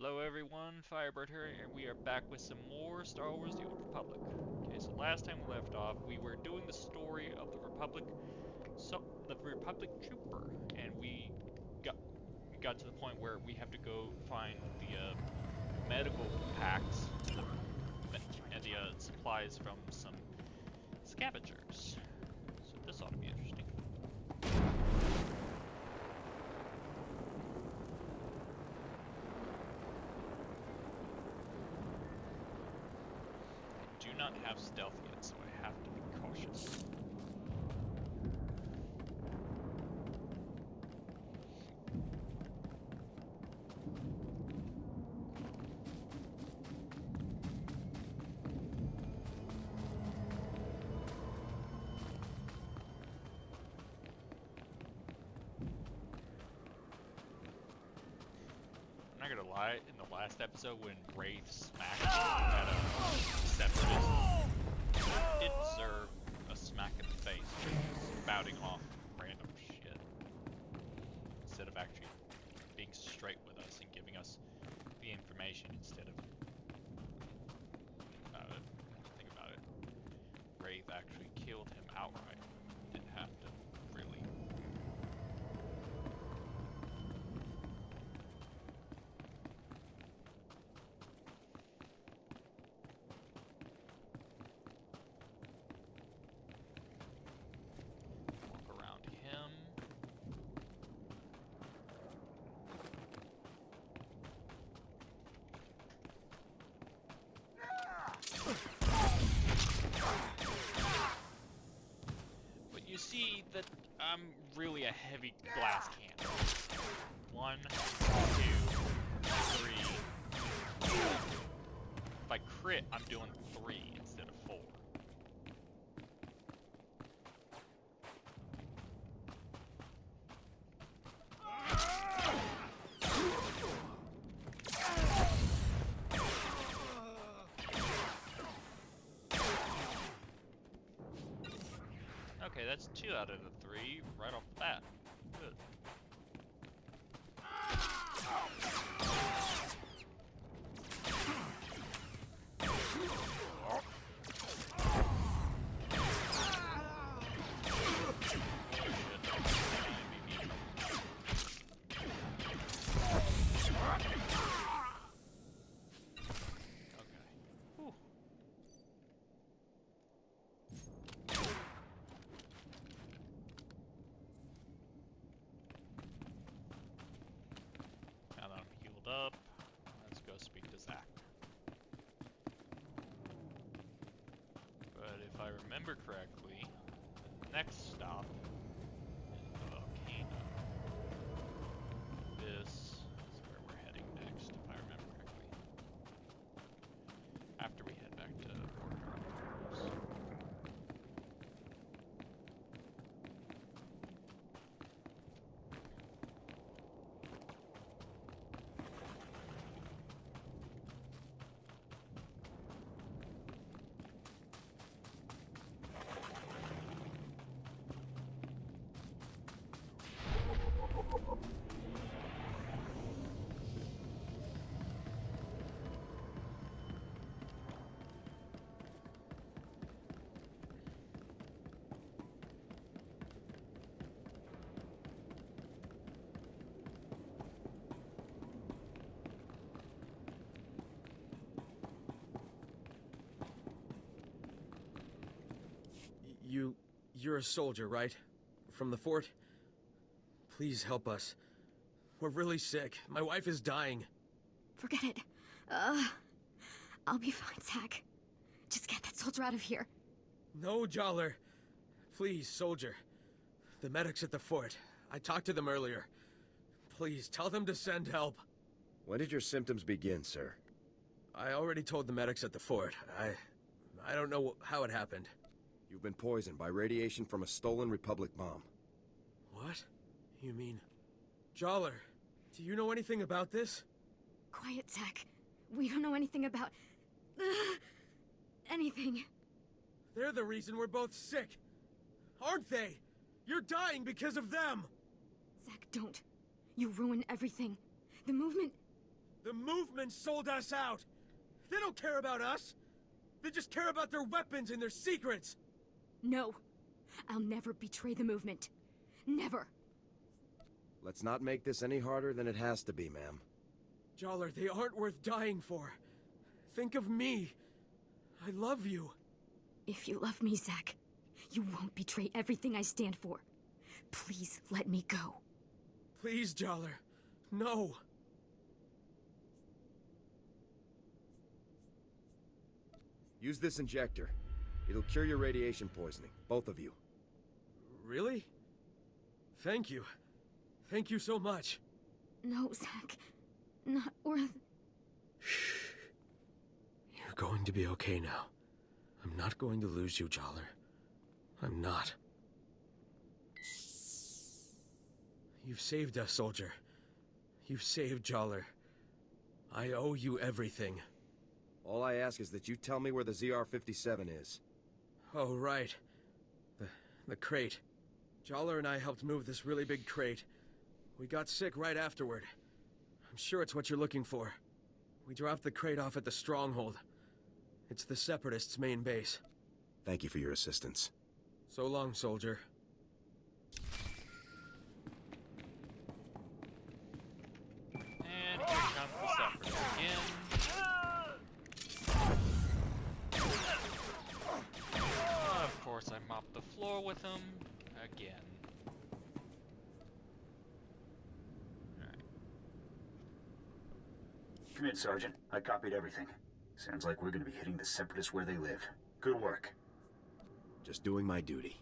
Hello everyone, Firebird here, and we are back with some more Star Wars The Old Republic. Okay, so last time we left off, we were doing the story of the Republic, the Republic Trooper, and we got to the point where we have to go find the medical packs and the supplies from some scavengers. So this ought to be interesting. I do not have stealth yet, so I have to be cautious. I'm not gonna lie, in the last episode when Wraith smacked that separatist, it did deserve a smack in the face for spouting off random shit. Instead of actually being straight with us and giving us the information instead of think about it. Wraith actually killed him outright. Didn't have to really. Him. But you see that I'm really a heavy glass cannon. 1, 2, 3. If I crit, I'm doing 3 instead of 4. Okay, that's 2 out of the 3 right off the bat. Good. Now that I'm healed up, let's go speak to Zach. But if I remember correctly, the next stop is the volcano. This is where we're heading next, if I remember correctly. After we head back to Ord Mantell. You're a soldier, right? From the fort? Please help us. We're really sick. My wife is dying. Forget it. I'll be fine, Zach. Just get that soldier out of here. No, Joller. Please, soldier. The medics at the fort. I talked to them earlier. Please, tell them to send help. When did your symptoms begin, sir? I already told the medics at the fort. I don't know how it happened. You've been poisoned by radiation from a stolen Republic bomb. What? You mean... Joller, do you know anything about this? Quiet, Zach. We don't know anything about... anything. They're the reason we're both sick. Aren't they? You're dying because of them! Zach, don't. You ruin everything. The movement... The movement sold us out! They don't care about us! They just care about their weapons and their secrets! No. I'll never betray the movement. Never. Let's not make this any harder than it has to be, ma'am. Joller, they aren't worth dying for. Think of me. I love you. If you love me, Zack, you won't betray everything I stand for. Please let me go. Please, Joller. No. Use this injector. It'll cure your radiation poisoning, both of you. Really? Thank you. Thank you so much. No, Zack. Not worth... Shh. You're going to be okay now. I'm not going to lose you, Joller. I'm not. You've saved us, soldier. You've saved Joller. I owe you everything. All I ask is that you tell me where the ZR-57 is. Oh, right. The crate. Joller and I helped move this really big crate. We got sick right afterward. I'm sure it's what you're looking for. We dropped the crate off at the Stronghold. It's the Separatists' main base. Thank you for your assistance. So long, soldier. And here comes the Separatists again. Of course, I mopped the floor with them again. Come in, Sergeant. I copied everything. Sounds like we're gonna be hitting the Separatists where they live. Good work. Just doing my duty.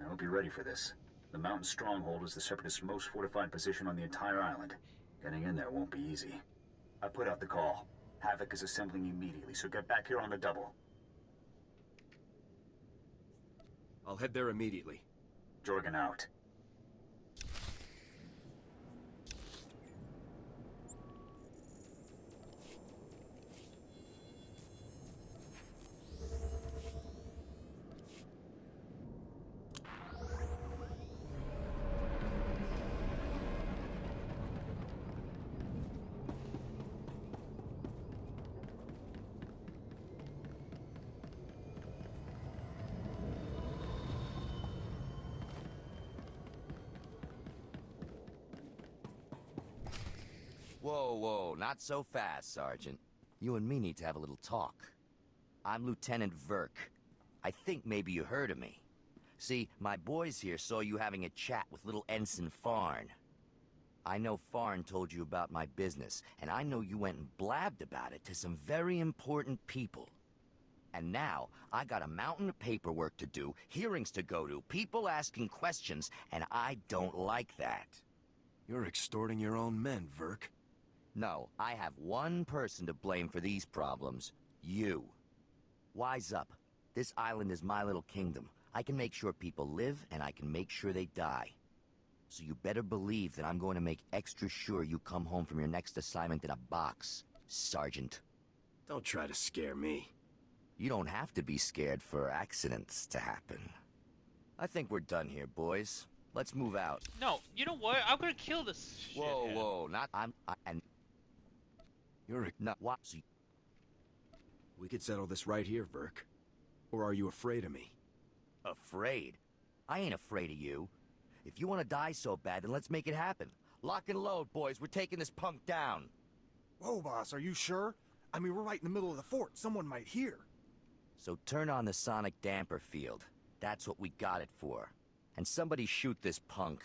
I hope you're ready for this. The mountain stronghold is the Separatists' most fortified position on the entire island. Getting in there won't be easy. I put out the call. Havoc is assembling immediately, so get back here on the double. I'll head there immediately. Jorgen out. Whoa, not so fast, Sergeant. You and me need to have a little talk. I'm Lieutenant Verk. I think maybe you heard of me. See, my boys here saw you having a chat with little Ensign Farn. I know Farn told you about my business, and I know you went and blabbed about it to some very important people. And now, I got a mountain of paperwork to do, hearings to go to, people asking questions, and I don't like that. You're extorting your own men, Verk. No, I have one person to blame for these problems. You. Wise up. This island is my little kingdom. I can make sure people live, and I can make sure they die. So you better believe that I'm going to make extra sure you come home from your next assignment in a box, Sergeant. Don't try to scare me. You don't have to be scared for accidents to happen. I think we're done here, boys. Let's move out. No, you know what? I'm gonna kill this shithead. Whoa, not and You're a... no, what? We could settle this right here, Verk. Or are you afraid of me? Afraid? I ain't afraid of you. If you want to die so bad, then let's make it happen. Lock and load, boys. We're taking this punk down. Whoa, boss, are you sure? I mean, we're right in the middle of the fort. Someone might hear. So turn on the sonic damper field. That's what we got it for. And somebody shoot this punk.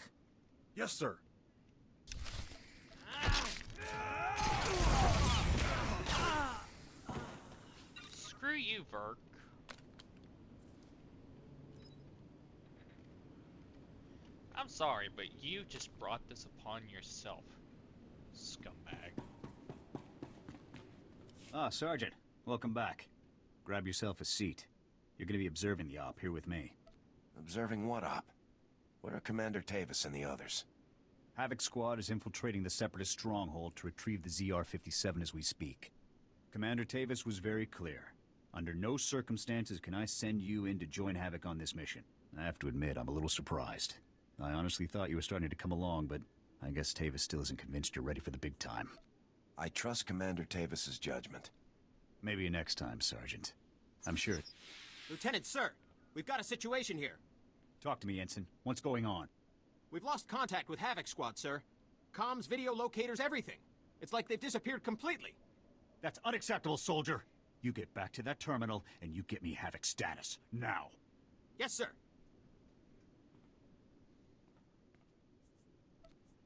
Yes, sir. Screw you, Verk. I'm sorry, but you just brought this upon yourself, scumbag. Ah, Sergeant. Welcome back. Grab yourself a seat. You're gonna be observing the op here with me. Observing what op? Where are Commander Tavis and the others? Havoc Squad is infiltrating the Separatist stronghold to retrieve the ZR-57 as we speak. Commander Tavis was very clear. Under no circumstances can I send you in to join Havoc on this mission. I have to admit, I'm a little surprised. I honestly thought you were starting to come along, but I guess Tavis still isn't convinced you're ready for the big time. I trust Commander Tavis's judgment. Maybe next time, Sergeant. I'm sure. Lieutenant, sir, we've got a situation here. Talk to me, Ensign. What's going on? We've lost contact with Havoc Squad, sir. Comms, video locators, everything. It's like they've disappeared completely. That's unacceptable, soldier. You get back to that terminal, and you get me Havoc status. Now. Yes, sir.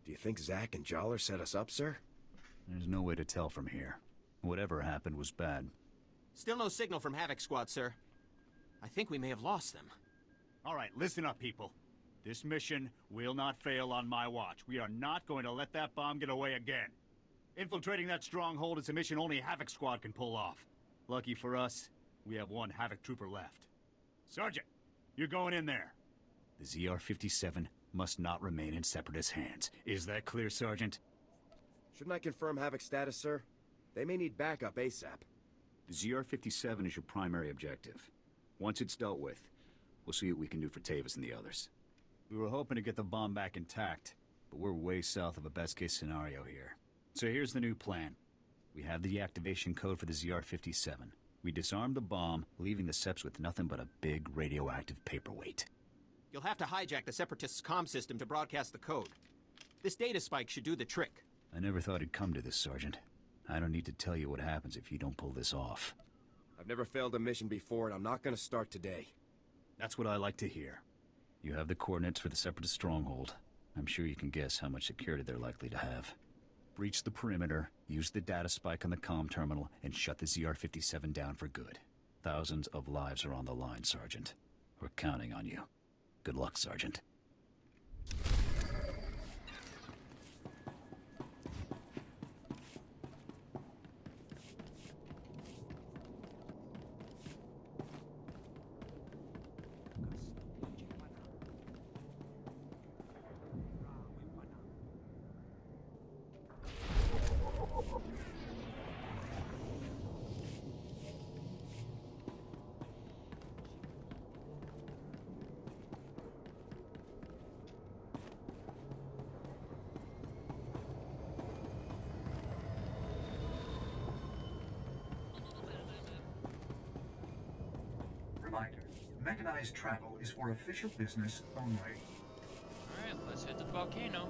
Do you think Zack and Joller set us up, sir? There's no way to tell from here. Whatever happened was bad. Still no signal from Havoc Squad, sir. I think we may have lost them. All right, listen up, people. This mission will not fail on my watch. We are not going to let that bomb get away again. Infiltrating that stronghold is a mission only Havoc Squad can pull off. Lucky for us, we have one Havoc trooper left. Sergeant, you're going in there. The ZR-57 must not remain in Separatist hands. Is that clear, Sergeant? Shouldn't I confirm Havoc status, sir? They may need backup ASAP. The ZR-57 is your primary objective. Once it's dealt with, we'll see what we can do for Tavis and the others. We were hoping to get the bomb back intact, but we're way south of a best-case scenario here. So here's the new plan. We have the activation code for the ZR-57. We disarm the bomb, leaving the Seps with nothing but a big radioactive paperweight. You'll have to hijack the Separatists' comm system to broadcast the code. This data spike should do the trick. I never thought it'd come to this, Sergeant. I don't need to tell you what happens if you don't pull this off. I've never failed a mission before, and I'm not gonna start today. That's what I like to hear. You have the coordinates for the Separatist stronghold. I'm sure you can guess how much security they're likely to have. Breach the perimeter, use the data spike on the comm terminal, and shut the ZR-57 down for good. Thousands of lives are on the line, Sergeant. We're counting on you. Good luck, Sergeant. Reminder, mechanized travel is for official business only. Alright, let's head to the volcano.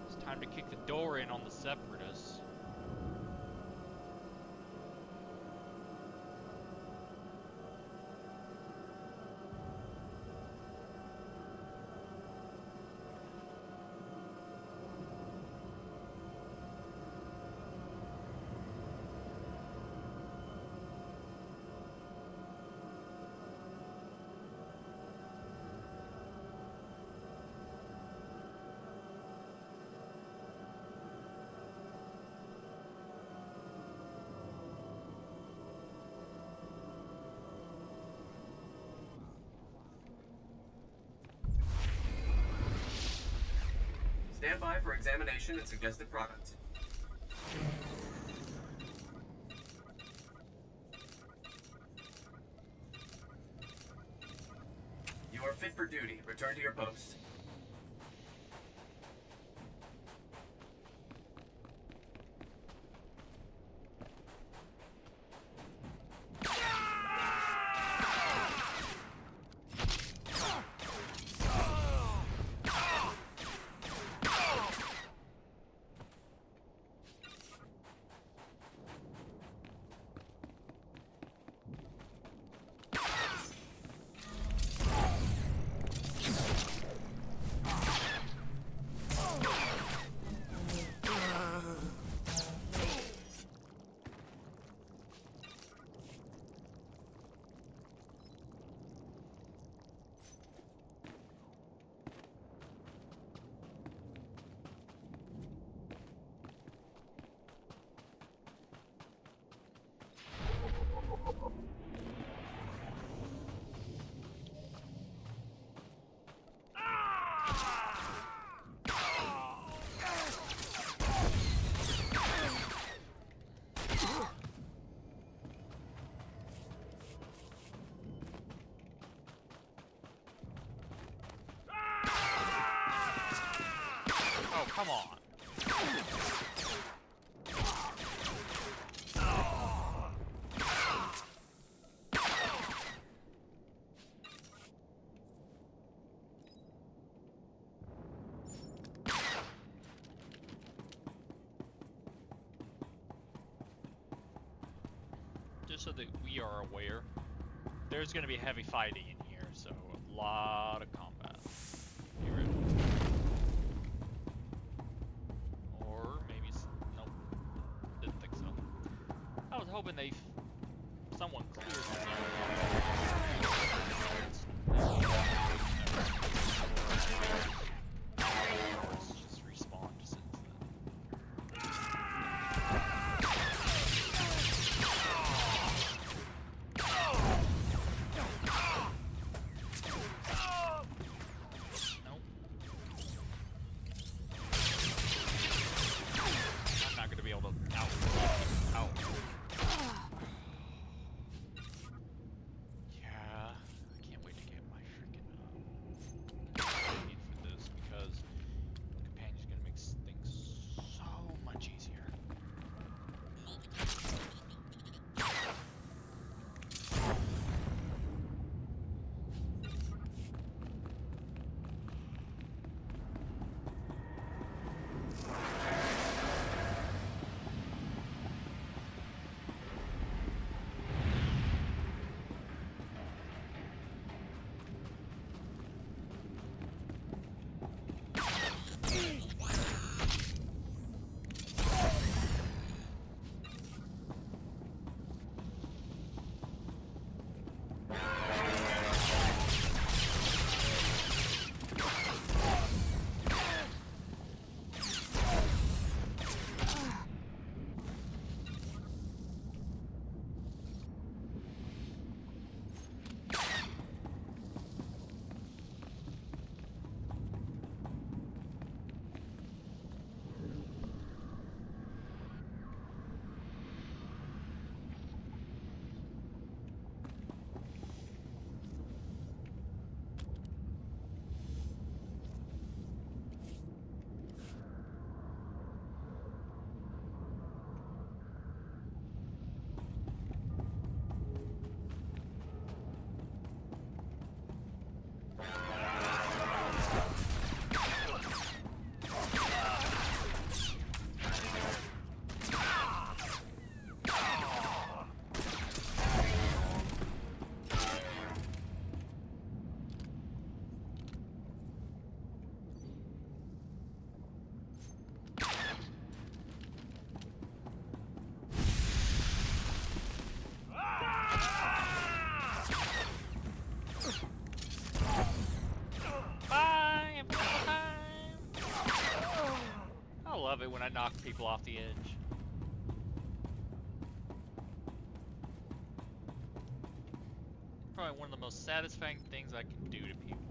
It's time to kick the door in on the Separatists. Stand by for examination and suggested products. You are fit for duty. Return to your post. Oh, come on. Just so that we are aware, there's going to be heavy fighting in here, so a lot of combat. Be ready. Or maybe, nope, didn't think so. I was hoping someone cleared this area. It's just respawned since then. I love it when I knock people off the edge. Probably one of the most satisfying things I can do to people.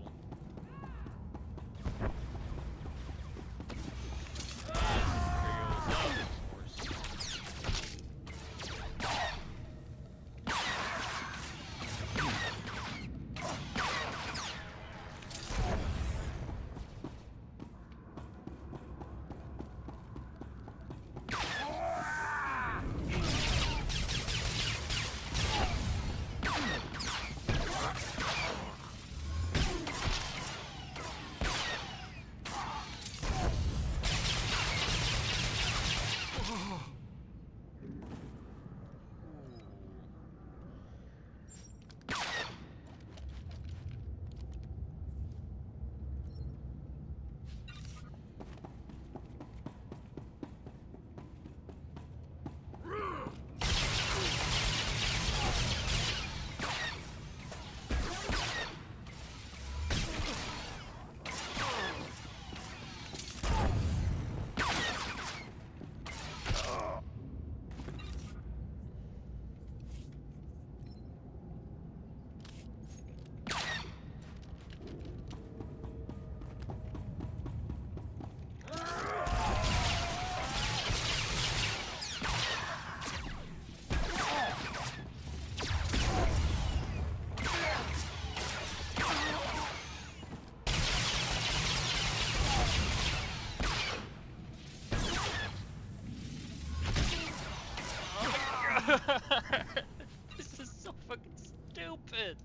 This is so fucking stupid.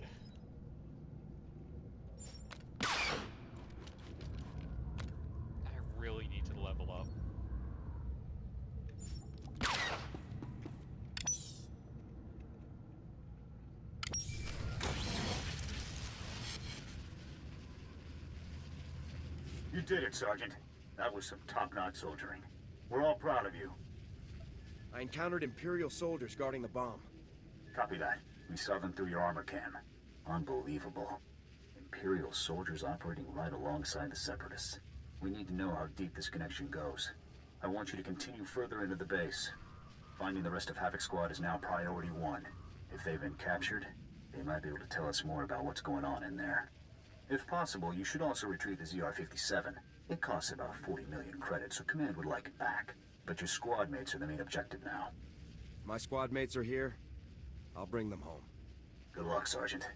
I really need to level up. You did it, Sergeant. That was some top-notch soldiering. We're all proud of you. I encountered Imperial soldiers guarding the bomb. Copy that. We saw them through your armor cam. Unbelievable. Imperial soldiers operating right alongside the Separatists. We need to know how deep this connection goes. I want you to continue further into the base. Finding the rest of Havoc Squad is now priority 1. If they've been captured, they might be able to tell us more about what's going on in there. If possible, you should also retrieve the ZR-57. It costs about 40 million credits, so Command would like it back. But your squad mates are the main objective now. My squad mates are here. I'll bring them home. Good luck, Sergeant.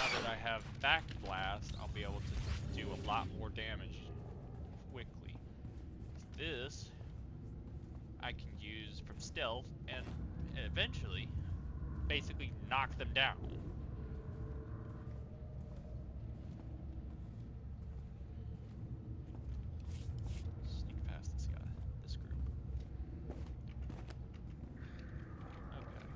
now that I have Back Blast, I'll be able to do a lot more damage quickly. This I can use from stealth and eventually basically knock them down. Sneak past this guy, this group. Okay.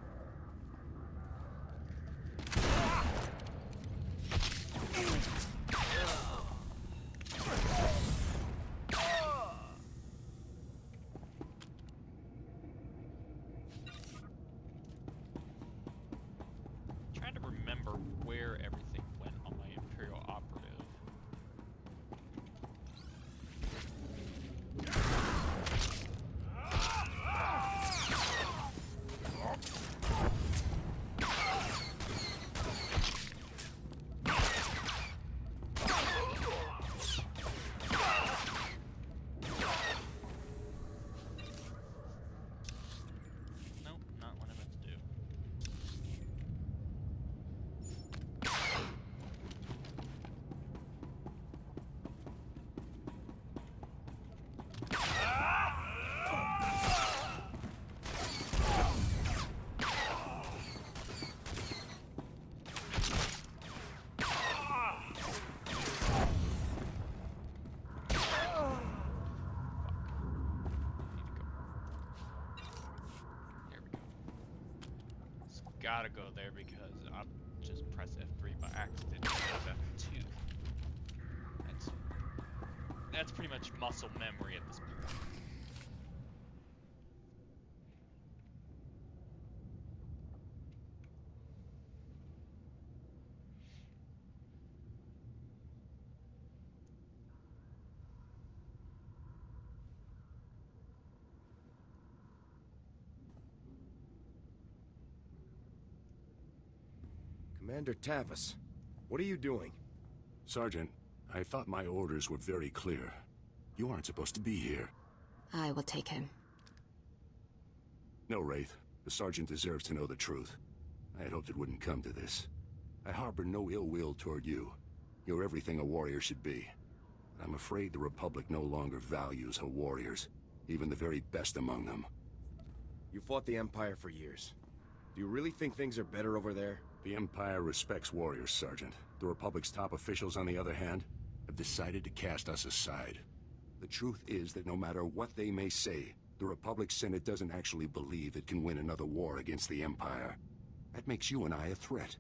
Trying to remember where everything went on my Imperial Operative. Nope, not what I meant to do. There we go. It's gotta go there because I just pressed F3 by accident instead of F2. That's pretty much muscle memory at this point. Commander Tavis, what are you doing? Sergeant, I thought my orders were very clear. You aren't supposed to be here. I will take him. No, Wraith. The Sergeant deserves to know the truth. I had hoped it wouldn't come to this. I harbor no ill will toward you. You're everything a warrior should be. I'm afraid the Republic no longer values her warriors, even the very best among them. You fought the Empire for years. Do you really think things are better over there? The Empire respects warriors, Sergeant. The Republic's top officials, on the other hand, have decided to cast us aside. The truth is that no matter what they may say, the Republic's Senate doesn't actually believe it can win another war against the Empire. That makes you and I a threat.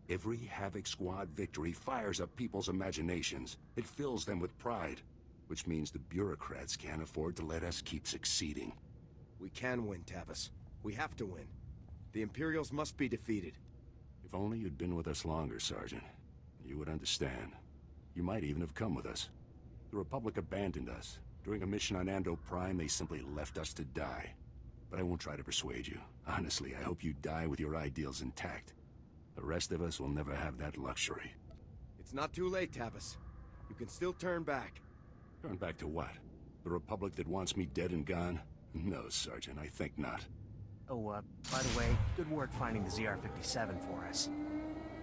Every Havoc Squad victory fires up people's imaginations. It fills them with pride, which means the bureaucrats can't afford to let us keep succeeding. We can win, Tavis. We have to win. The Imperials must be defeated. If only you'd been with us longer, Sergeant. You would understand. You might even have come with us. The Republic abandoned us. During a mission on Ando Prime, they simply left us to die. But I won't try to persuade you. Honestly, I hope you die with your ideals intact. The rest of us will never have that luxury. It's not too late, Tavis. You can still turn back. Turn back to what? The Republic that wants me dead and gone? No, Sergeant, I think not. Oh, by the way, good work finding the ZR-57 for us.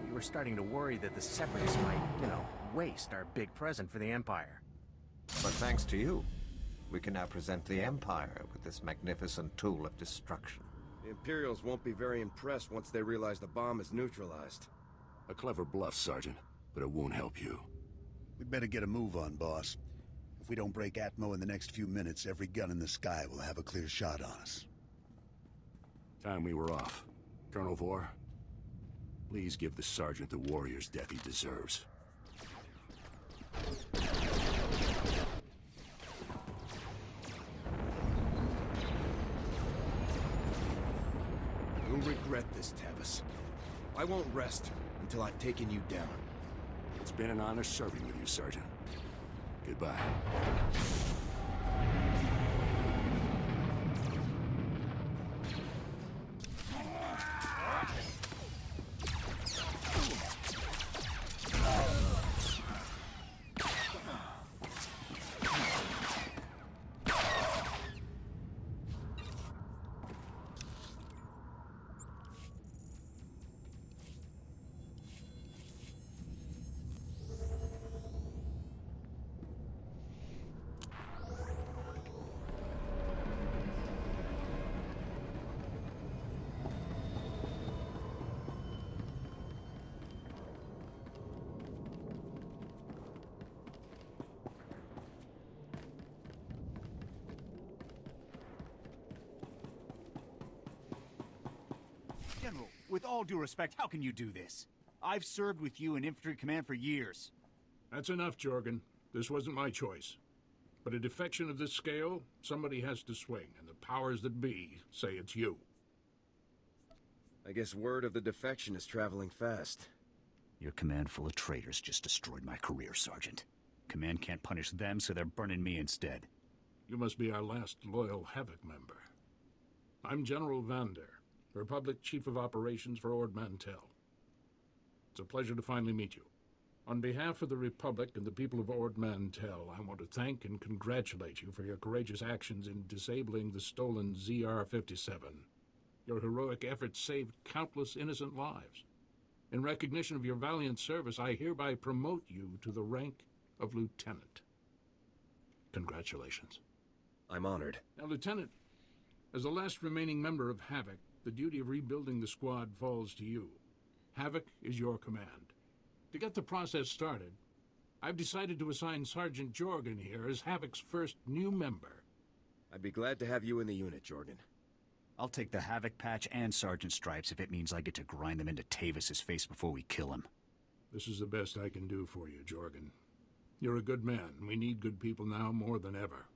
We were starting to worry that the Separatists might, waste our big present for the Empire. But thanks to you, we can now present the Empire with this magnificent tool of destruction. The Imperials won't be very impressed once they realize the bomb is neutralized. A clever bluff, Sergeant, but it won't help you. We'd better get a move on, boss. If we don't break Atmo in the next few minutes, every gun in the sky will have a clear shot on us. Time we were off. Colonel Vore, please give the Sergeant the warrior's death he deserves. You'll regret this, Tavis. I won't rest until I've taken you down. It's been an honor serving with you, Sergeant. Goodbye. General, with all due respect, how can you do this? I've served with you in infantry command for years. That's enough, Jorgen. This wasn't my choice. But a defection of this scale, somebody has to swing, and the powers that be say it's you. I guess word of the defection is traveling fast. Your command full of traitors just destroyed my career, Sergeant. Command can't punish them, so they're burning me instead. You must be our last loyal Havoc member. I'm General Vander, Republic Chief of Operations for Ord Mantell. It's a pleasure to finally meet you. On behalf of the Republic and the people of Ord Mantell, I want to thank and congratulate you for your courageous actions in disabling the stolen ZR-57. Your heroic efforts saved countless innocent lives. In recognition of your valiant service, I hereby promote you to the rank of Lieutenant. Congratulations. I'm honored. Now, Lieutenant, as the last remaining member of Havoc, the duty of rebuilding the squad falls to you. Havoc is your command. To get the process started, I've decided to assign Sergeant Jorgen here as Havoc's first new member. I'd be glad to have you in the unit, Jorgen. I'll take the Havoc patch and Sergeant stripes if it means I get to grind them into Tavis's face before we kill him. This is the best I can do for you, Jorgen. You're a good man. We need good people now more than ever.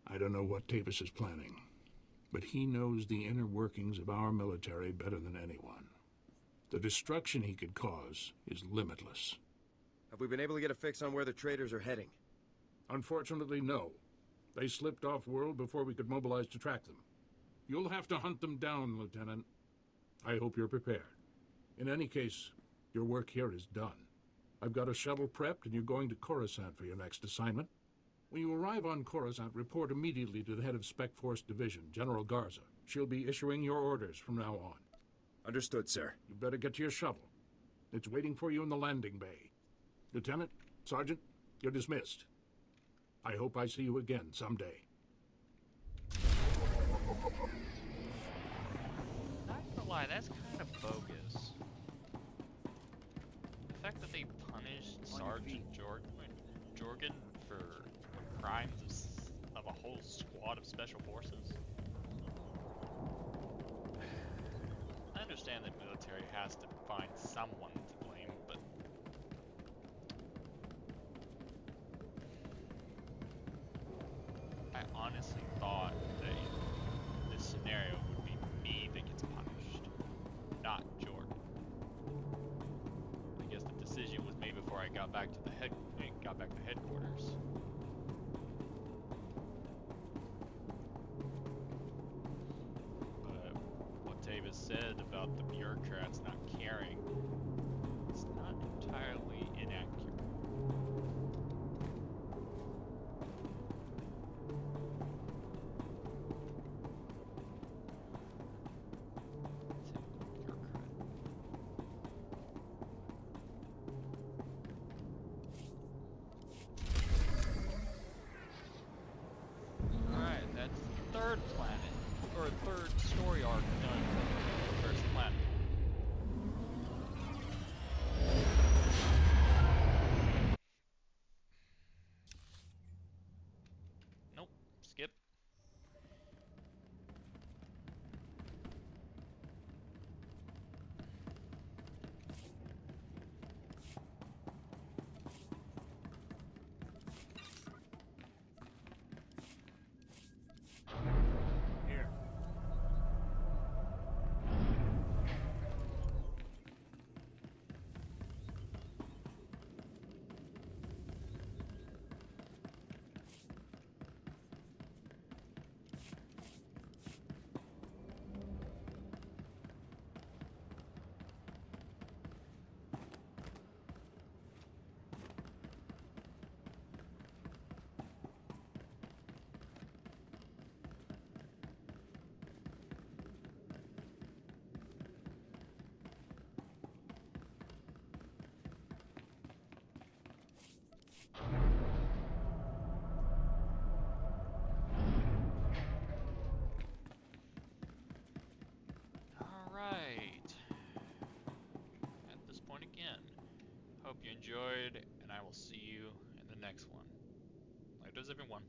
I don't know what Tavis is planning, but he knows the inner workings of our military better than anyone. The destruction he could cause is limitless. Have we been able to get a fix on where the traitors are heading? Unfortunately, no. They slipped off-world before we could mobilize to track them. You'll have to hunt them down, Lieutenant. I hope you're prepared. In any case, your work here is done. I've got a shuttle prepped, and you're going to Coruscant for your next assignment. When you arrive on Coruscant, report immediately to the head of Spec Force Division, General Garza. She'll be issuing your orders from now on. Understood, sir. You better get to your shuttle. It's waiting for you in the landing bay. Lieutenant, Sergeant, you're dismissed. I hope I see you again someday. Not gonna lie, that's kind of bogus. The fact that they punished Sergeant Jorgen for the crimes of a whole squad of special forces. I understand that military has to find someone to blame, but I honestly thought that in this scenario it would be me that gets punished, not Jordan. I guess the decision was made before I got back to headquarters. But what Tavis said about the bureaucrats not caring, it's not entirely inaccurate. Alright, that's the third planet, or third story arc done for the first planet. Nope, skip. Here. Alright. At this point again, hope you enjoyed, and I will see you in the next one. Later, everyone.